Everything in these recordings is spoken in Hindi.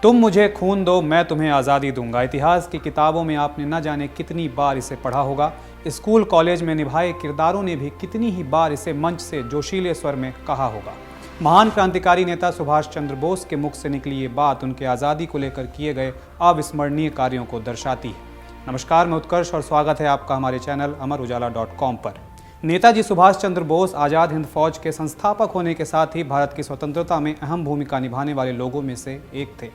तुम मुझे खून दो मैं तुम्हें आज़ादी दूंगा। इतिहास की किताबों में आपने न जाने कितनी बार इसे पढ़ा होगा। स्कूल कॉलेज में निभाए किरदारों ने भी कितनी ही बार इसे मंच से जोशीले स्वर में कहा होगा। महान क्रांतिकारी नेता सुभाष चंद्र बोस के मुख से निकली ये बात उनके आज़ादी को लेकर किए गए अविस्मरणीय कार्यों को दर्शाती है। नमस्कार, मैं उत्कर्ष और स्वागत है आपका हमारे चैनल अमरउजाला.com पर। नेताजी सुभाष चंद्र बोस आज़ाद हिंद फौज के संस्थापक होने के साथ ही भारत की स्वतंत्रता में अहम भूमिका निभाने वाले लोगों में से एक थे।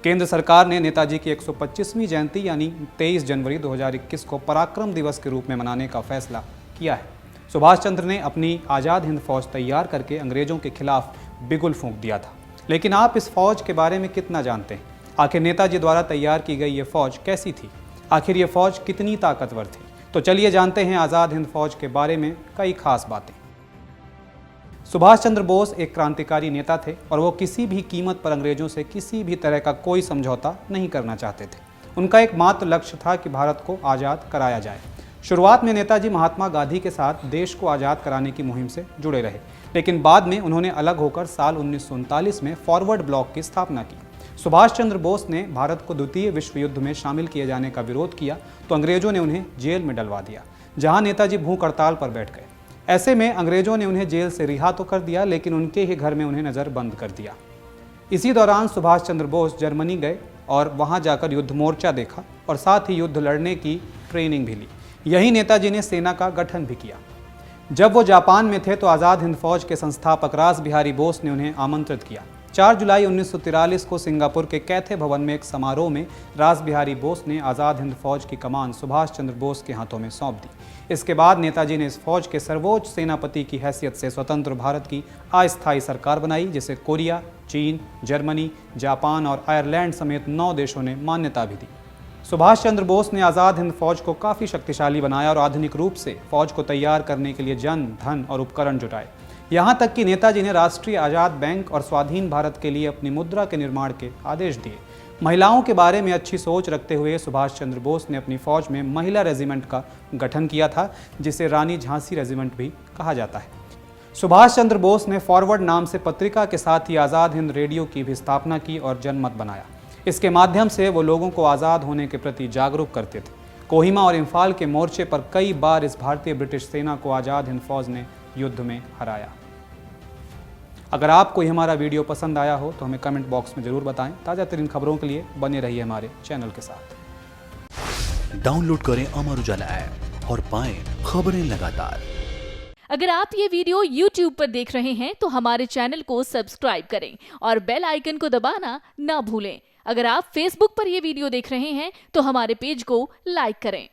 केंद्र सरकार ने नेताजी की 125वीं जयंती यानी 23 जनवरी 2021 को पराक्रम दिवस के रूप में मनाने का फैसला किया है। सुभाष चंद्र ने अपनी आज़ाद हिंद फौज तैयार करके अंग्रेजों के खिलाफ बिगुल फूंक दिया था। लेकिन आप इस फौज के बारे में कितना जानते हैं? आखिर नेताजी द्वारा तैयार की गई ये फौज कैसी थी? आखिर ये फौज कितनी ताकतवर थी? तो चलिए जानते हैं आज़ाद हिंद फौज के बारे में कई खास बातें। सुभाष चंद्र बोस एक क्रांतिकारी नेता थे और वो किसी भी कीमत पर अंग्रेजों से किसी भी तरह का कोई समझौता नहीं करना चाहते थे। उनका एकमात्र लक्ष्य था कि भारत को आज़ाद कराया जाए। शुरुआत में नेताजी महात्मा गांधी के साथ देश को आज़ाद कराने की मुहिम से जुड़े रहे, लेकिन बाद में उन्होंने अलग होकर साल 1939 में फॉरवर्ड ब्लॉक की स्थापना की। सुभाष चंद्र बोस ने भारत को द्वितीय विश्व युद्ध में शामिल किए जाने का विरोध किया तो अंग्रेजों ने उन्हें जेल में डलवा दिया, जहां नेताजी भूख हड़ताल पर बैठ गए। ऐसे में अंग्रेजों ने उन्हें जेल से रिहा तो कर दिया, लेकिन उनके ही घर में उन्हें नज़र बंद कर दिया। इसी दौरान सुभाष चंद्र बोस जर्मनी गए और वहां जाकर युद्ध मोर्चा देखा और साथ ही युद्ध लड़ने की ट्रेनिंग भी ली। यही नेताजी ने सेना का गठन भी किया। जब वो जापान में थे तो आज़ाद हिंद फौज के संस्थापक रास बिहारी बोस ने उन्हें आमंत्रित किया। 4 जुलाई 1943 को सिंगापुर के कैथे भवन में एक समारोह में रास बिहारी बोस ने आज़ाद हिंद फौज की कमान सुभाष चंद्र बोस के हाथों में सौंप दी। इसके बाद नेताजी ने इस फौज के सर्वोच्च सेनापति की हैसियत से स्वतंत्र भारत की अस्थायी सरकार बनाई, जिसे कोरिया, चीन, जर्मनी, जापान और आयरलैंड समेत 9 देशों ने मान्यता भी दी। सुभाष चंद्र बोस ने आज़ाद हिंद फौज को काफ़ी शक्तिशाली बनाया और आधुनिक रूप से फौज को तैयार करने के लिए जन, धन और उपकरण जुटाए। यहाँ तक कि नेताजी ने राष्ट्रीय आज़ाद बैंक और स्वाधीन भारत के लिए अपनी मुद्रा के निर्माण के आदेश दिए। महिलाओं के बारे में अच्छी सोच रखते हुए सुभाष चंद्र बोस ने अपनी फौज में महिला रेजिमेंट का गठन किया था, जिसे रानी झांसी रेजिमेंट भी कहा जाता है। सुभाष चंद्र बोस ने फॉरवर्ड नाम से पत्रिका के साथ ही आज़ाद हिंद रेडियो की भी स्थापना की और जनमत बनाया। इसके माध्यम से वो लोगों को आज़ाद होने के प्रति जागरूक करते थे। कोहिमा और इम्फाल के मोर्चे पर कई बार इस भारतीय ब्रिटिश सेना को आज़ाद हिंद फौज ने युद्ध में हराया। अगर आपको हमारा वीडियो पसंद आया हो तो हमें कमेंट बॉक्स में जरूर बताएं। ताज़ा तरीन खबरों के लिए बने रहिए हमारे चैनल के साथ। डाउनलोड करें अमर उजाला ऐप और पाएं खबरें लगातार। अगर आप ये वीडियो YouTube पर देख रहे हैं तो हमारे चैनल को सब्सक्राइब करें और बेल आइकन को दबाना ना भूलें। अगर आप Facebook पर ये वीडियो देख रहे हैं तो हमारे पेज को लाइक करें।